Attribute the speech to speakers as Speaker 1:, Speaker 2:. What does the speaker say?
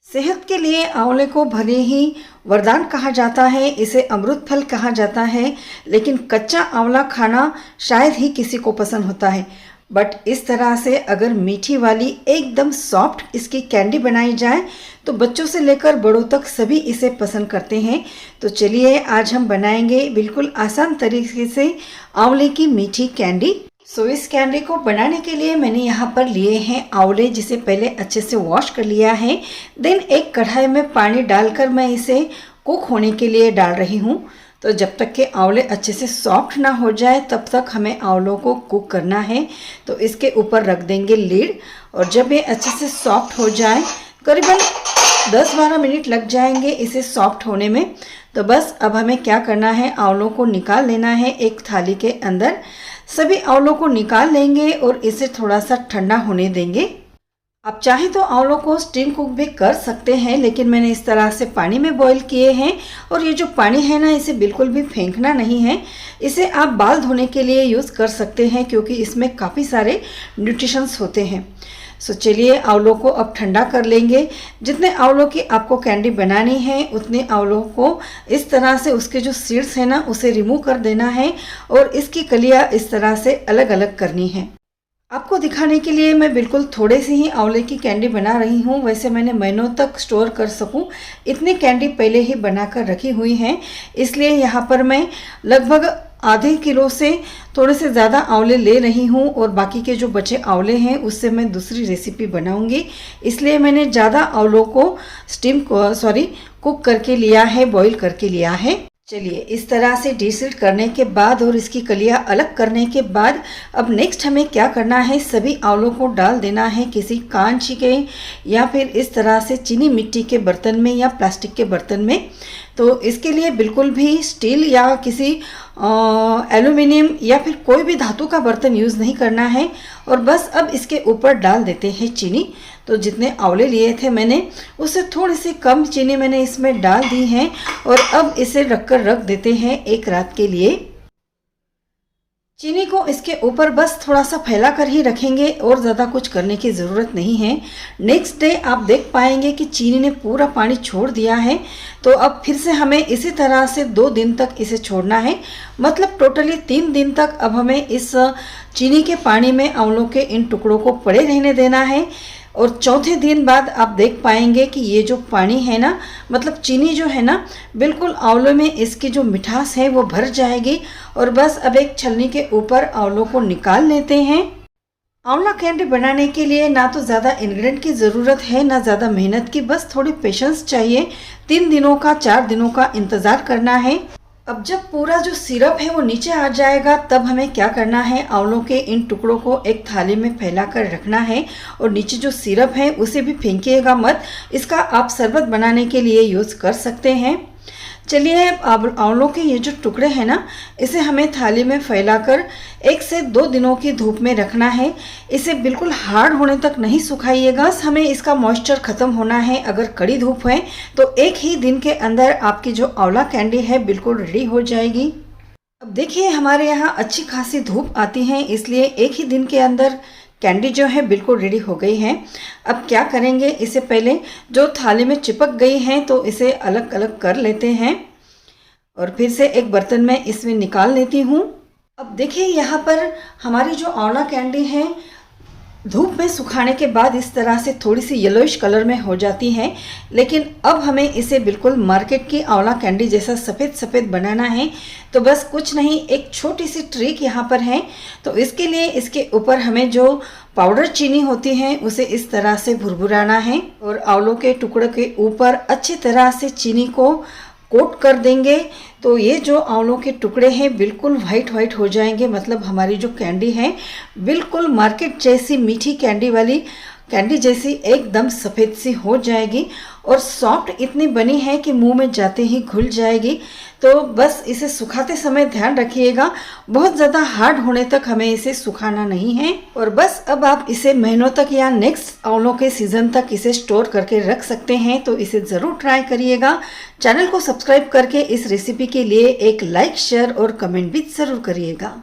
Speaker 1: सेहत के लिए आंवले को भले ही वरदान कहा जाता है, इसे अमृत फल कहा जाता है, लेकिन कच्चा आंवला खाना शायद ही किसी को पसंद होता है। बट इस तरह से अगर मीठी वाली एकदम सॉफ्ट इसकी कैंडी बनाई जाए तो बच्चों से लेकर बड़ों तक सभी इसे पसंद करते हैं। तो चलिए आज हम बनाएंगे बिल्कुल आसान तरीके से आंवले की मीठी कैंडी। इस कैंडी को बनाने के लिए मैंने यहाँ पर लिए हैं आंवले, जिसे पहले अच्छे से वॉश कर लिया है। देन एक कढ़ाई में पानी डालकर मैं इसे कुक होने के लिए डाल रही हूँ। तो जब तक के आंवले अच्छे से सॉफ्ट ना हो जाए तब तक हमें आंवलों को कुक करना है। तो इसके ऊपर रख देंगे लीड, और जब ये अच्छे से सॉफ्ट हो जाए, करीबन 10-12 मिनट लग जाएंगे इसे सॉफ्ट होने में। तो बस अब हमें क्या करना है, आंवलों को निकाल लेना है एक थाली के अंदर। सभी आंवलों को निकाल लेंगे और इसे थोड़ा सा ठंडा होने देंगे। आप चाहें तो आंवलों को स्टीम कुक भी कर सकते हैं, लेकिन मैंने इस तरह से पानी में बॉईल किए हैं। और ये जो पानी है ना, इसे बिल्कुल भी फेंकना नहीं है। इसे आप बाल धोने के लिए यूज़ कर सकते हैं क्योंकि इसमें काफ़ी सारे न्यूट्रिशंस होते हैं। चलिए आंवलों को अब ठंडा कर लेंगे। जितने आंवलों की आपको कैंडी बनानी है उतने आंवलों को इस तरह से उसके जो सीड्स है ना उसे रिमूव कर देना है, और इसकी कलियां इस तरह से अलग अलग करनी है। आपको दिखाने के लिए मैं बिल्कुल थोड़े से ही आंवले की कैंडी बना रही हूँ। वैसे मैंने महीनों तक स्टोर कर सकूँ इतनी कैंडी पहले ही बनाकर रखी हुई हैं, इसलिए यहाँ पर मैं लगभग आधे किलो से थोड़े से ज़्यादा आंवले ले रही हूँ, और बाकी के जो बचे आंवले हैं उससे मैं दूसरी रेसिपी बनाऊंगी। इसलिए मैंने ज़्यादा आंवलों को कुक करके लिया है, बॉईल करके लिया है। चलिए इस तरह से डिसिल्ट करने के बाद और इसकी कलियां अलग करने के बाद अब नेक्स्ट हमें क्या करना है, सभी आंवलों को डाल देना है किसी कांच के या फिर इस तरह से चीनी मिट्टी के बर्तन में या प्लास्टिक के बर्तन में। तो इसके लिए बिल्कुल भी स्टील या किसी एल्यूमिनियम या फिर कोई भी धातु का बर्तन यूज़ नहीं करना है। और बस अब इसके ऊपर डाल देते हैं चीनी। तो जितने आंवले लिए थे मैंने उससे थोड़ी सी कम चीनी मैंने इसमें डाल दी है, और अब इसे रख देते हैं एक रात के लिए। चीनी को इसके ऊपर बस थोड़ा सा फैला कर ही रखेंगे और ज़्यादा कुछ करने की ज़रूरत नहीं है। नेक्स्ट डे आप देख पाएंगे कि चीनी ने पूरा पानी छोड़ दिया है। तो अब फिर से हमें इसी तरह से 2 दिन तक इसे छोड़ना है, मतलब टोटली 3 दिन तक अब हमें इस चीनी के पानी में आंवलों के इन टुकड़ों को पड़े रहने देना है। और चौथे दिन बाद आप देख पाएंगे कि ये जो पानी है ना, मतलब चीनी जो है ना, बिल्कुल आंवलों में इसकी जो मिठास है वो भर जाएगी। और बस अब एक छलनी के ऊपर आंवलों को निकाल लेते हैं। आंवला कैंडी बनाने के लिए ना तो ज़्यादा इंग्रेडिएंट की ज़रूरत है ना ज़्यादा मेहनत की, बस थोड़ी पेशेंस चाहिए। 3 दिनों का 4 दिनों का इंतज़ार करना है। अब जब पूरा जो सिरप है वो नीचे आ जाएगा तब हमें क्या करना है, आंवलों के इन टुकड़ों को एक थाली में फैला कर रखना है। और नीचे जो सिरप है उसे भी फेंकिएगा मत, इसका आप शरबत बनाने के लिए यूज़ कर सकते हैं। चलिए अब आंवलों के ये जो टुकड़े हैं ना, इसे हमें थाली में फैलाकर 1 से 2 दिनों की धूप में रखना है। इसे बिल्कुल हार्ड होने तक नहीं सुखाइएगा, हमें इसका मॉइस्चर ख़त्म होना है। अगर कड़ी धूप है तो 1 ही दिन के अंदर आपकी जो आंवला कैंडी है बिल्कुल रेडी हो जाएगी। अब देखिए हमारे यहाँ अच्छी खासी धूप आती है, इसलिए 1 ही दिन के अंदर कैंडी जो है बिल्कुल रेडी हो गई है। अब क्या करेंगे, इसे पहले जो थाली में चिपक गई है तो इसे अलग अलग कर लेते हैं, और फिर से एक बर्तन में इसमें निकाल लेती हूँ। अब देखिए यहाँ पर हमारी जो आंवला कैंडी है धूप में सुखाने के बाद इस तरह से थोड़ी सी येलोइश कलर में हो जाती है। लेकिन अब हमें इसे बिल्कुल मार्केट की आंवला कैंडी जैसा सफ़ेद सफ़ेद बनाना है। तो बस कुछ नहीं, एक छोटी सी ट्रिक यहाँ पर है। तो इसके लिए इसके ऊपर हमें जो पाउडर चीनी होती है उसे इस तरह से भुरभुराना है, और आंवलों के टुकड़े के ऊपर अच्छी तरह से चीनी को कोट कर देंगे। तो ये जो आंवलों के टुकड़े हैं बिल्कुल वाइट हो जाएंगे, मतलब हमारी जो कैंडी है बिल्कुल मार्केट जैसी मीठी कैंडी वाली कैंडी जैसी एकदम सफ़ेद सी हो जाएगी, और सॉफ्ट इतनी बनी है कि मुंह में जाते ही घुल जाएगी। तो बस इसे सुखाते समय ध्यान रखिएगा, बहुत ज़्यादा हार्ड होने तक हमें इसे सुखाना नहीं है। और बस अब आप इसे महीनों तक या नेक्स्ट आंवलों के सीज़न तक इसे स्टोर करके रख सकते हैं। तो इसे ज़रूर ट्राई करिएगा। चैनल को सब्सक्राइब करके इस रेसिपी के लिए एक लाइक, शेयर और कमेंट भी ज़रूर करिएगा।